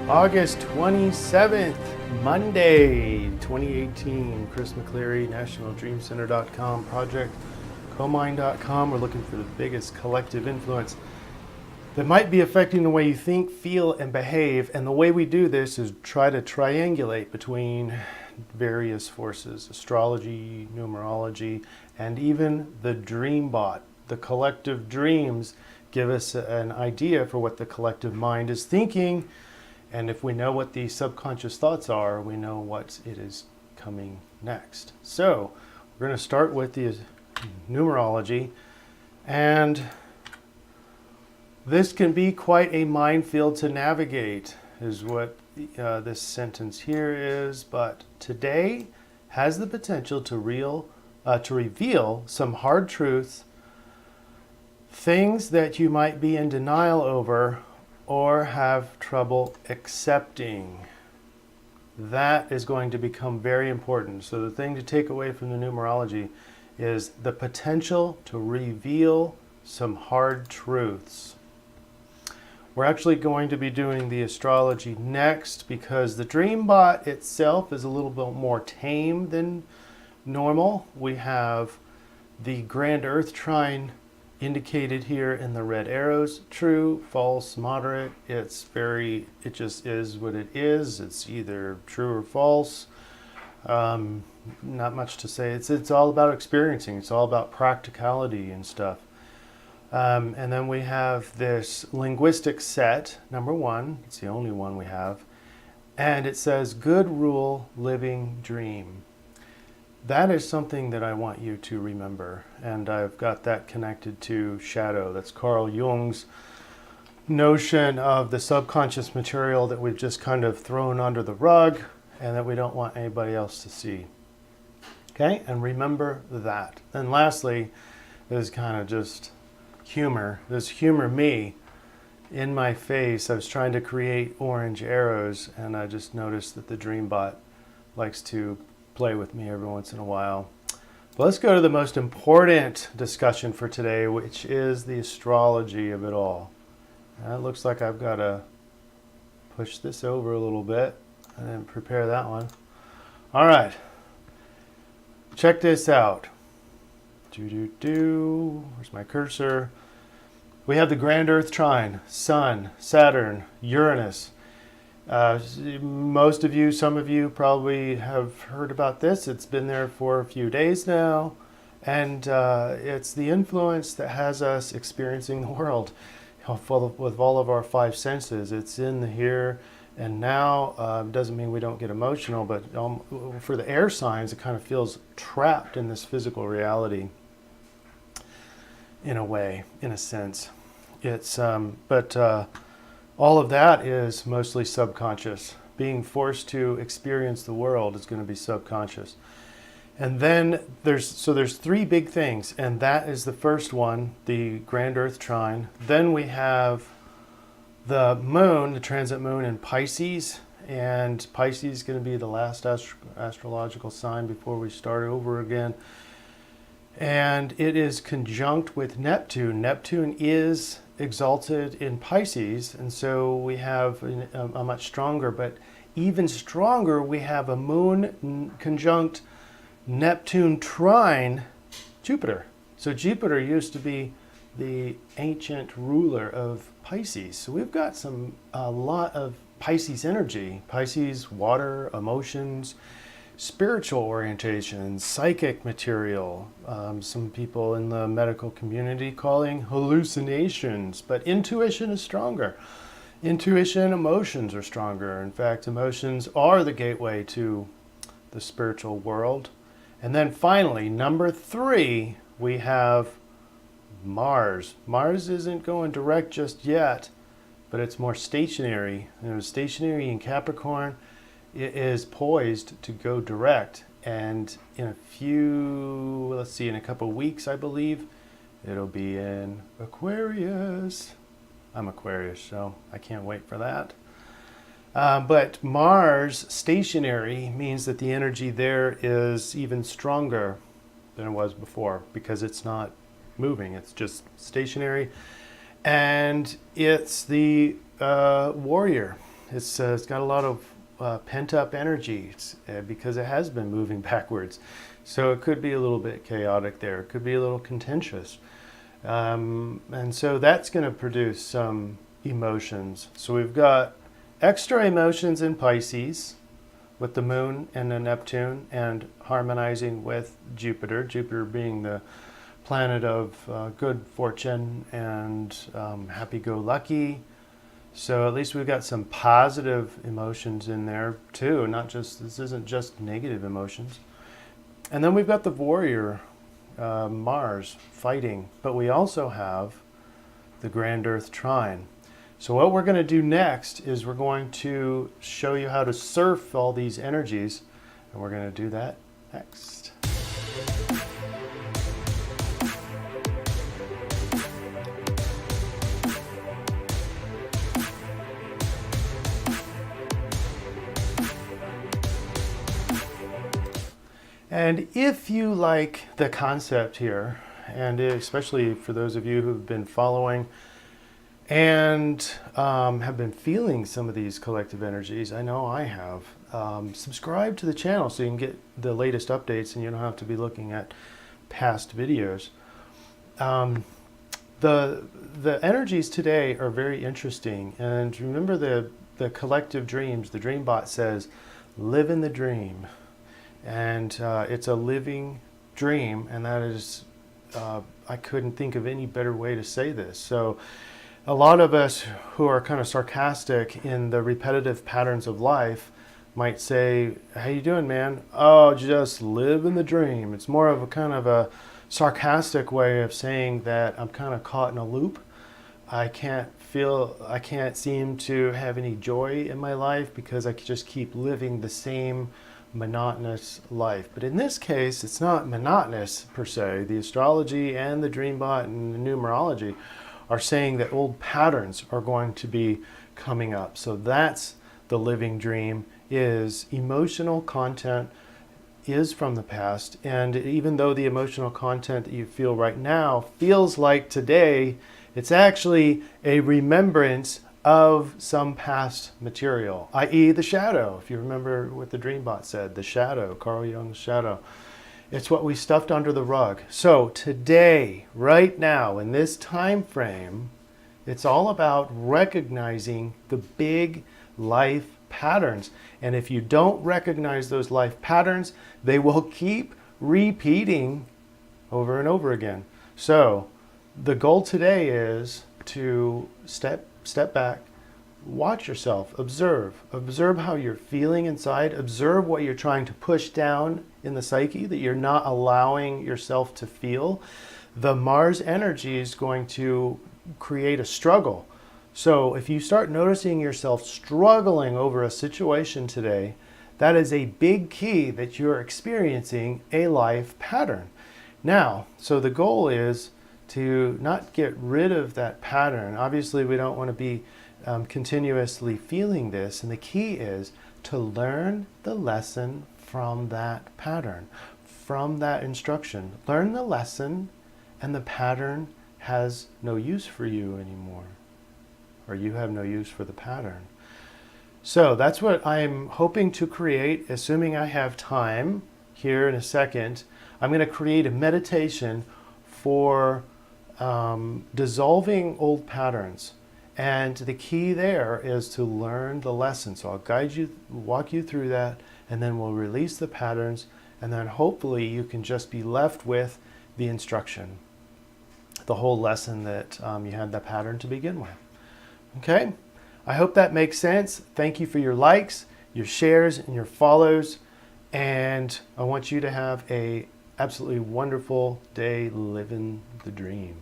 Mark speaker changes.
Speaker 1: August 27th, Monday, 2018. Chris McCleary, NationalDreamCenter.com, ProjectComind.com. We're looking for the biggest collective influence that might be affecting the way you think, feel, and behave. And the way we do this is try to triangulate between various forces, astrology, numerology, and even the DreamBot. The collective dreams give us an idea for what the collective mind is thinking. And if we know what the subconscious thoughts are, we know what it is coming next. So we're going to start with the numerology. And this can be quite a minefield to navigate, is what this sentence here is. But today has the potential to reveal some hard truths, things that you might be in denial over or have trouble accepting. That is going to become very important. So the thing to take away from the numerology is the potential to reveal some hard truths. We're actually going to be doing the astrology next because the DreamBot itself is a little bit more tame than normal. We have the Grand Earth Trine indicated here in the red arrows: true, false, moderate. It just is what it is. It's either true or false. Not much to say. It's all about experiencing. It's all about practicality and stuff. And then we have this linguistic set, number 1. It's the only one we have. And it says, good rule, living dream. That is something that I want you to remember. And I've got that connected to shadow. That's Carl Jung's notion of the subconscious material that we've just kind of thrown under the rug and that we don't want anybody else to see. Okay, and remember that. And lastly, is kind of just humor. This humor me in my face. I was trying to create orange arrows and I just noticed that the DreamBot likes to play with me every once in a while. But let's go to the most important discussion for today, which is the astrology of it all. And it looks like I've got to push this over a little bit. I didn't prepare that one. All right. Check this out. Where's my cursor? We have the Grand Earth Trine, Sun, Saturn, Uranus. Most of you, some of you probably have heard about this. It's been there for a few days now. And it's the influence that has us experiencing the world with all of our 5 senses. It's in the here and now. Doesn't mean we don't get emotional, but for the air signs, it kind of feels trapped in this physical reality in a way, in a sense. It's all of that is mostly subconscious. Being forced to experience the world is going to be subconscious. And then there's 3 big things, and that is the first one, the Grand Earth Trine. Then we have the moon, the transit moon in Pisces, and Pisces is going to be the last astrological sign before we start over again. And it is conjunct with Neptune. Neptune is exalted in Pisces, and so we have a much stronger, but even stronger, we have a moon conjunct Neptune trine Jupiter. So Jupiter used to be the ancient ruler of Pisces. So we've got a lot of Pisces energy. Pisces, water, emotions, spiritual orientation, psychic material. Some people in the medical community calling hallucinations, but intuition is stronger. Intuition, emotions are stronger. In fact, emotions are the gateway to the spiritual world. And then finally, number 3, we have Mars. Mars isn't going direct just yet, but it's more stationary. And it was stationary in Capricorn. It is poised to go direct, and in in a couple of weeks, I believe, it'll be in Aquarius. I'm Aquarius, so I can't wait for that. But Mars stationary means that the energy there is even stronger than it was before because it's not moving, it's just stationary. And it's the warrior. It's got a lot of pent-up energy because it has been moving backwards. So it could be a little bit chaotic there. It could be a little contentious. And so that's going to produce some emotions. So we've got extra emotions in Pisces with the moon and the Neptune, and harmonizing with Jupiter. Jupiter being the planet of good fortune and happy-go-lucky. So at least we've got some positive emotions in there too. This isn't just negative emotions. And then we've got the warrior, Mars, fighting. But we also have the Grand Earth Trine. So what we're going to do next is we're going to show you how to surf all these energies. And we're going to do that next. And if you like the concept here, and especially for those of you who've been following and have been feeling some of these collective energies, I know I have, subscribe to the channel so you can get the latest updates and you don't have to be looking at past videos. The energies today are very interesting, and remember the collective dreams. The DreamBot says, live in the dream. And it's a living dream, and that is, I couldn't think of any better way to say this. So a lot of us who are kind of sarcastic in the repetitive patterns of life might say, how you doing, man? Oh, just live in the dream. It's more of a kind of a sarcastic way of saying that I'm kind of caught in a loop. I can't seem to have any joy in my life because I just keep living the same monotonous life. But in this case, it's not monotonous per se. The astrology and the DreamBot and the numerology are saying that old patterns are going to be coming up. So that's the living dream, is emotional content is from the past. And even though the emotional content that you feel right now feels like today, it's actually a remembrance of some past material, i.e. the shadow. If you remember what the DreamBot said, the shadow, Carl Jung's shadow. It's what we stuffed under the rug. So today, right now, in this time frame, it's all about recognizing the big life patterns. And if you don't recognize those life patterns, they will keep repeating over and over again. So the goal today is to step back, watch yourself, observe how you're feeling inside, observe what you're trying to push down in the psyche that you're not allowing yourself to feel. The Mars energy is going to create a struggle. So if you start noticing yourself struggling over a situation today, that is a big key that you're experiencing a life pattern. Now, so the goal is to not get rid of that pattern. Obviously, we don't want to be continuously feeling this, and the key is to learn the lesson from that pattern, from that instruction. Learn the lesson, and the pattern has no use for you anymore, or you have no use for the pattern. So that's what I'm hoping to create, assuming I have time here in a second. I'm going to create a meditation for dissolving old patterns. And the key there is to learn the lesson. So I'll guide you, walk you through that, and then we'll release the patterns, and then hopefully you can just be left with the instruction, the whole lesson that you had that pattern to begin with. Okay? I hope that makes sense. Thank you for your likes, your shares, and your follows. And I want you to have a absolutely wonderful day living the dream.